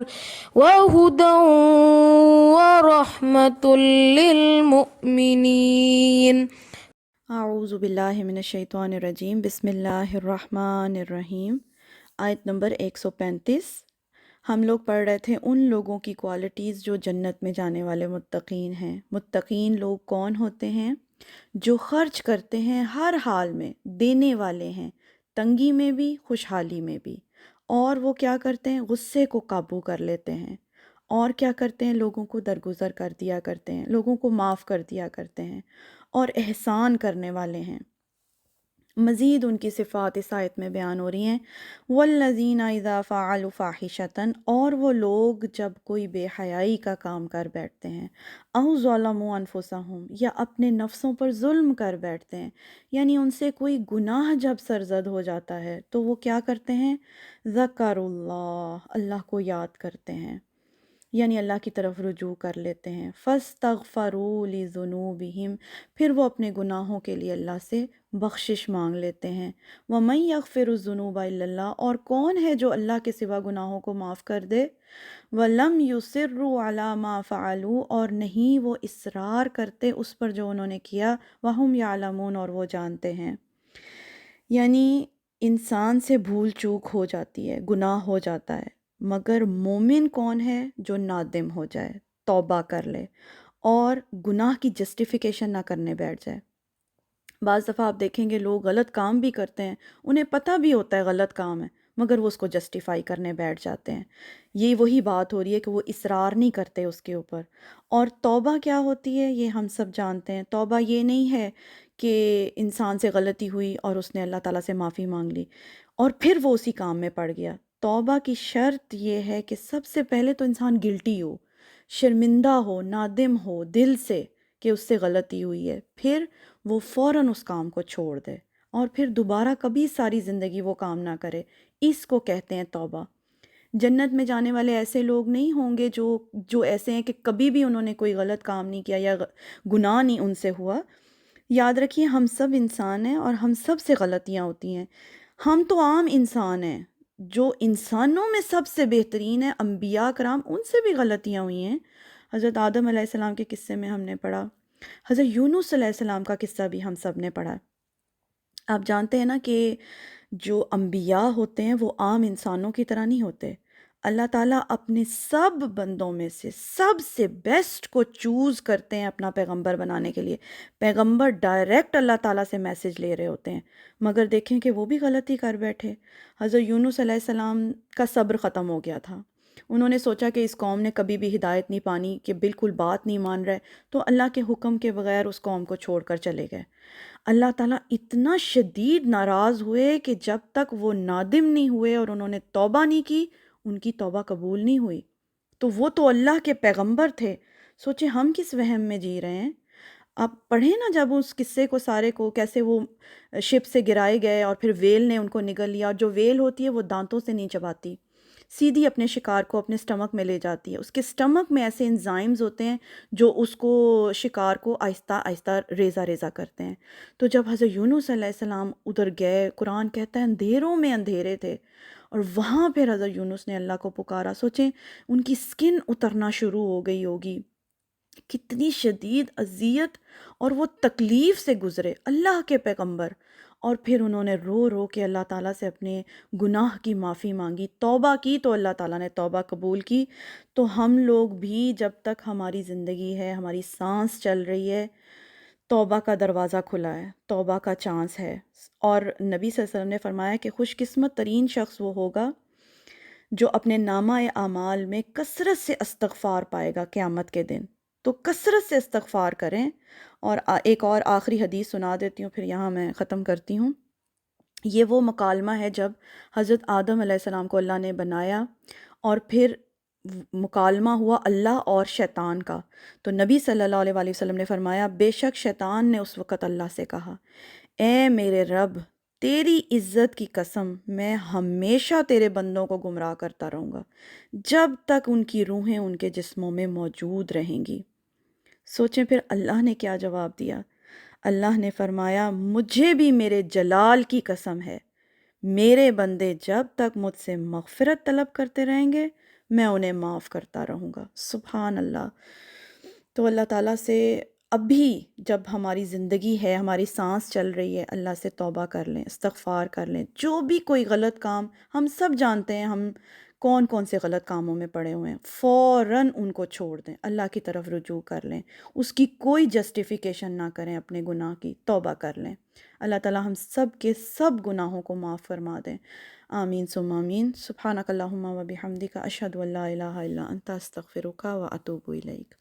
وهدى ورحمة للمؤمنين. اعوذ باللہ من الشیطان الرجیم، بسم اللہ الرحمن الرحیم۔ آیت نمبر 135۔ ہم لوگ پڑھ رہے تھے ان لوگوں کی کوالٹیز جو جنت میں جانے والے متقین ہیں۔ متقین لوگ کون ہوتے ہیں؟ جو خرچ کرتے ہیں ہر حال میں، دینے والے ہیں، تنگی میں بھی خوشحالی میں بھی، اور وہ کیا کرتے ہیں؟ غصے کو قابو کر لیتے ہیں، اور کیا کرتے ہیں؟ لوگوں کو درگزر کر دیا کرتے ہیں، لوگوں کو معاف کر دیا کرتے ہیں، اور احسان کرنے والے ہیں۔ مزید ان کی صفات اس آیت میں بیان ہو رہی ہیں۔ والذین اذا فعلوا فاحشۃ، اور وہ لوگ جب کوئی بے حیائی کا کام کر بیٹھتے ہیں، او ظلموا انفسہم، یا اپنے نفسوں پر ظلم کر بیٹھتے ہیں، یعنی ان سے کوئی گناہ جب سرزد ہو جاتا ہے تو وہ کیا کرتے ہیں؟ ذکروا اللہ، اللہ کو یاد کرتے ہیں، یعنی اللہ کی طرف رجوع کر لیتے ہیں۔ فَاسْتَغْفَرُوا لِذُنُوبِهِمْ، پھر وہ اپنے گناہوں کے لیے اللہ سے بخشش مانگ لیتے ہیں۔ وَمَن يَغْفِرُ الذُّنُوبَ إِلَّا اللَّهُ، اور کون ہے جو اللہ کے سوا گناہوں کو معاف کر دے؟ وَلَمْ يُصِرُّوا عَلَى مَا فَعَلُوا، اور نہیں وہ اصرار کرتے اس پر جو انہوں نے کیا، وَهُمْ يَعْلَمُونَ، اور وہ جانتے ہیں۔ یعنی انسان سے بھول چوک ہو جاتی ہے، گناہ ہو جاتا ہے، مگر مومن کون ہے؟ جو نادم ہو جائے، توبہ کر لے، اور گناہ کی جسٹیفیکیشن نہ کرنے بیٹھ جائے۔ بعض دفعہ آپ دیکھیں گے لوگ غلط کام بھی کرتے ہیں، انہیں پتہ بھی ہوتا ہے غلط کام ہے، مگر وہ اس کو جسٹیفائی کرنے بیٹھ جاتے ہیں۔ یہ وہی بات ہو رہی ہے کہ وہ اصرار نہیں کرتے اس کے اوپر۔ اور توبہ کیا ہوتی ہے یہ ہم سب جانتے ہیں۔ توبہ یہ نہیں ہے کہ انسان سے غلطی ہوئی اور اس نے اللہ تعالیٰ سے معافی مانگ لی اور پھر وہ اسی کام میں پڑ گیا۔ توبہ کی شرط یہ ہے کہ سب سے پہلے تو انسان گلٹی ہو، شرمندہ ہو، نادم ہو دل سے کہ اس سے غلطی ہوئی ہے، پھر وہ فوراً اس کام کو چھوڑ دے اور پھر دوبارہ کبھی ساری زندگی وہ کام نہ کرے۔ اس کو کہتے ہیں توبہ۔ جنت میں جانے والے ایسے لوگ نہیں ہوں گے جو ایسے ہیں کہ کبھی بھی انہوں نے کوئی غلط کام نہیں کیا یا گناہ نہیں ان سے ہوا۔ یاد رکھیے ہم سب انسان ہیں اور ہم سب سے غلطیاں ہوتی ہیں۔ ہم تو عام انسان ہیں، جو انسانوں میں سب سے بہترین ہے انبیاء کرام، ان سے بھی غلطیاں ہوئی ہیں۔ حضرت آدم علیہ السلام کے قصے میں ہم نے پڑھا، حضرت یونس علیہ السلام کا قصہ بھی ہم سب نے پڑھا۔ آپ جانتے ہیں نا کہ جو انبیاء ہوتے ہیں وہ عام انسانوں کی طرح نہیں ہوتے۔ اللہ تعالیٰ اپنے سب بندوں میں سے سب سے بیسٹ کو چوز کرتے ہیں اپنا پیغمبر بنانے کے لیے۔ پیغمبر ڈائریکٹ اللہ تعالیٰ سے میسج لے رہے ہوتے ہیں، مگر دیکھیں کہ وہ بھی غلطی کر بیٹھے۔ حضرت یونس علیہ السلام کا صبر ختم ہو گیا تھا۔ انہوں نے سوچا کہ اس قوم نے کبھی بھی ہدایت نہیں پانی، کہ بالکل بات نہیں مان رہے، تو اللہ کے حکم کے بغیر اس قوم کو چھوڑ کر چلے گئے۔ اللہ تعالیٰ اتنا شدید ناراض ہوئے کہ جب تک وہ نادم نہیں ہوئے اور انہوں نے توبہ نہیں کی، ان کی توبہ قبول نہیں ہوئی۔ تو وہ تو اللہ کے پیغمبر تھے، سوچیں ہم کس وہم میں جی رہے ہیں۔ آپ پڑھیں نا جب اس قصے کو سارے کو، کیسے وہ شپ سے گرائے گئے اور پھر ویل نے ان کو نگل لیا، اور جو ویل ہوتی ہے وہ دانتوں سے نہیں چباتی، سیدھی اپنے شکار کو اپنے سٹمک میں لے جاتی ہے۔ اس کے سٹمک میں ایسے انزائمز ہوتے ہیں جو اس کو شکار کو آہستہ آہستہ ریزہ ریزہ کرتے ہیں۔ تو جب حضرت یونس علیہ السلام ادھر گئے، قرآن کہتا ہے اندھیروں میں اندھیرے تھے، اور وہاں پھر حضرت یونس نے اللہ کو پکارا۔ سوچیں ان کی سکن اترنا شروع ہو گئی ہوگی، کتنی شدید اذیت اور وہ تکلیف سے گزرے اللہ کے پیغمبر، اور پھر انہوں نے رو رو کے اللہ تعالیٰ سے اپنے گناہ کی معافی مانگی، توبہ کی، تو اللہ تعالیٰ نے توبہ قبول کی۔ تو ہم لوگ بھی جب تک ہماری زندگی ہے، ہماری سانس چل رہی ہے، توبہ کا دروازہ کھلا ہے، توبہ کا چانس ہے۔ اور نبی صلی اللہ علیہ وسلم نے فرمایا کہ خوش قسمت ترین شخص وہ ہوگا جو اپنے نامہ اعمال میں کثرت سے استغفار پائے گا قیامت کے دن۔ تو کثرت سے استغفار کریں۔ اور ایک اور آخری حدیث سنا دیتی ہوں، پھر یہاں میں ختم کرتی ہوں۔ یہ وہ مکالمہ ہے جب حضرت آدم علیہ السلام کو اللہ نے بنایا، اور پھر مکالمہ ہوا اللہ اور شیطان کا۔ تو نبی صلی اللہ علیہ وآلہ وسلم نے فرمایا، بے شک شیطان نے اس وقت اللہ سے کہا، اے میرے رب، تیری عزت کی قسم، میں ہمیشہ تیرے بندوں کو گمراہ کرتا رہوں گا جب تک ان کی روحیں ان کے جسموں میں موجود رہیں گی۔ سوچیں پھر اللہ نے کیا جواب دیا۔ اللہ نے فرمایا، مجھے بھی میرے جلال کی قسم ہے، میرے بندے جب تک مجھ سے مغفرت طلب کرتے رہیں گے میں انہیں معاف کرتا رہوں گا۔ سبحان اللہ۔ تو اللہ تعالیٰ سے اب بھی جب ہماری زندگی ہے، ہماری سانس چل رہی ہے، اللہ سے توبہ کر لیں، استغفار کر لیں۔ جو بھی کوئی غلط کام، ہم سب جانتے ہیں ہم کون کون سے غلط کاموں میں پڑے ہوئے ہیں، فوراً ان کو چھوڑ دیں، اللہ کی طرف رجوع کر لیں، اس کی کوئی جسٹیفیکیشن نہ کریں، اپنے گناہ کی توبہ کر لیں۔ اللہ تعالیٰ ہم سب کے سب گناہوں کو معاف فرما دیں۔ آمین ثم آمین۔ سبحانک اللہم و بحمدک، اشہد ان لا الہ الا انت، استغفرک و اتوب الیک۔